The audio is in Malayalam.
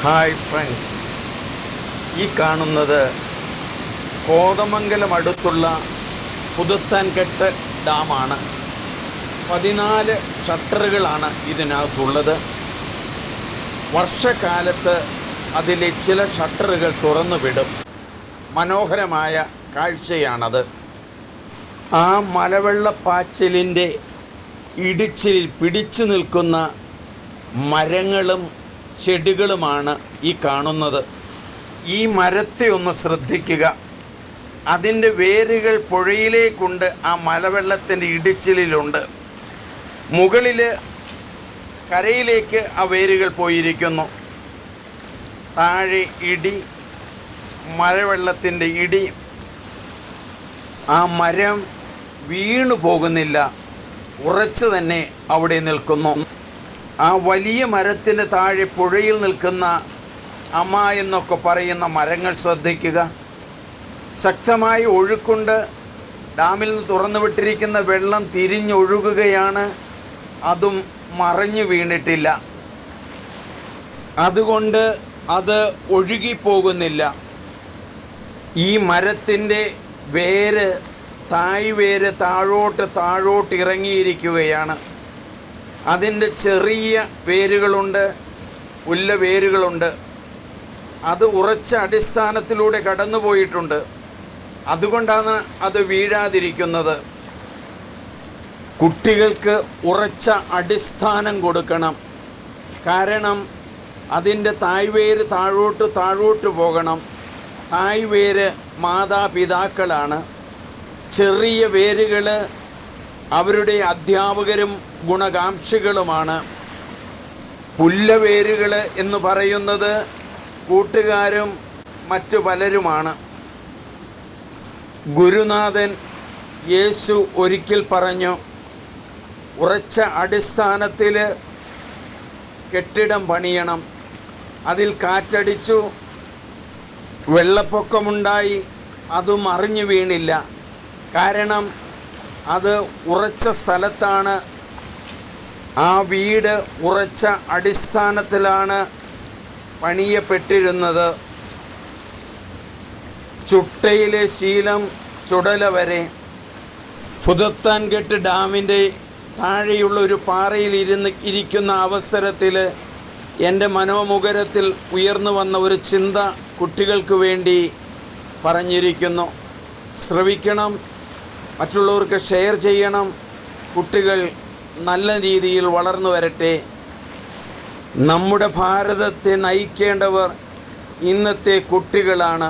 ഹായ് ഫ്രണ്ട്സ്, ഈ കാണുന്നത് കോതമംഗലം അടുത്തുള്ള പുതുത്താൻകെട്ട് ഡാമാണ്. 14 ഷട്ടറുകളാണ് ഇതിനകത്തുള്ളത്. വർഷക്കാലത്ത് അതിലെ ചില ഷട്ടറുകൾ തുറന്നു വിടും. മനോഹരമായ കാഴ്ചയാണത്. ആ മലവെള്ളപ്പാച്ചിലിൻ്റെ ഇടിച്ചിലിൽ പിടിച്ചു നിൽക്കുന്ന മരങ്ങളും ചെടികളുമാണ് ഈ കാണുന്നത്. ഈ മരത്തെ ഒന്ന് ശ്രദ്ധിക്കുക. അതിൻ്റെ വേരുകൾ പുഴയിലേക്കുണ്ട്. ആ മലവെള്ളത്തിൻ്റെ ഇടിച്ചിലുണ്ട്. മുകളിൽ കരയിലേക്ക് ആ വേരുകൾ പോയിരിക്കുന്നു. താഴെ ഇടി, മലവെള്ളത്തിൻ്റെ ഇടി. ആ മരം വീണു പോകുന്നില്ല, ഉറച്ചു തന്നെ അവിടെ നിൽക്കുന്നു. ആ വലിയ മരത്തിൻ്റെ താഴെ പുഴയിൽ നിൽക്കുന്ന അമ എന്നൊക്കെ പറയുന്ന മരങ്ങൾ ശ്രദ്ധിക്കുക. ശക്തമായ ഒഴുക്കുണ്ട്. ഡാമിൽ നിന്ന് തുറന്നു വിട്ടിരിക്കുന്ന വെള്ളം തിരിഞ്ഞൊഴുകുകയാണ്. അതും മറിഞ്ഞു വീണിട്ടില്ല. അതുകൊണ്ട് അത് ഒഴുകിപ്പോകുന്നില്ല. ഈ മരത്തിൻ്റെ വേര്, തായ്വേര് താഴോട്ട് ഇറങ്ങിയിരിക്കുകയാണ്. അതിൻ്റെ ചെറിയ വേരുകളുണ്ട്, പുല്ല വേരുകളുണ്ട്. അത് ഉറച്ച അടിസ്ഥാനത്തിലൂടെ കടന്നു പോയിട്ടുണ്ട്. അതുകൊണ്ടാണ് അത് വീഴാതിരിക്കുന്നത്. കുട്ടികൾക്ക് ഉറച്ച അടിസ്ഥാനം കൊടുക്കണം. കാരണം അതിൻ്റെ തായ്വേര് താഴോട്ട് പോകണം. തായ്വേര് മാതാപിതാക്കളാണ്. ചെറിയ വേരുകൾ അവരുടെ അധ്യാപകരും ഗുണകാംക്ഷികളുമാണ്. പുല്ലവേരുകൾ എന്ന് പറയുന്നത് കൂട്ടുകാരും മറ്റു പലരുമാണ്. ഗുരുനാഥൻ യേശു ഒരിക്കൽ പറഞ്ഞു, ഉറച്ച അടിസ്ഥാനത്തിൽ കെട്ടിടം പണിയണം. അതിൽ കാറ്റടിച്ചു, വെള്ളപ്പൊക്കമുണ്ടായി, അതും അറിഞ്ഞു വീണില്ല. കാരണം അത് ഉറച്ച സ്ഥലത്താണ്. ആ വീട് ഉറച്ച അടിസ്ഥാനത്തിലാണ് പണിയപ്പെട്ടിരുന്നത്. ചുട്ടയിലെ ശീലം ചുടല വരെ. പുതുത്താൻകെട്ട് ഡാമിൻ്റെ താഴെയുള്ള ഒരു പാറയിൽ ഇരിക്കുന്ന അവസരത്തിൽ എൻ്റെ മനോമുഖരത്തിൽ ഉയർന്നു വന്ന ഒരു ചിന്ത കുട്ടികൾക്ക് വേണ്ടി പറഞ്ഞിരിക്കുന്നു. ശ്രവിക്കണം, മറ്റുള്ളവർക്ക് ഷെയർ ചെയ്യണം. കുട്ടികൾ നല്ല രീതിയിൽ വളർന്നു വരട്ടെ. നമ്മുടെ ഭാരതത്തെ നയിക്കേണ്ടവർ ഇന്നത്തെ കുട്ടികളാണ്.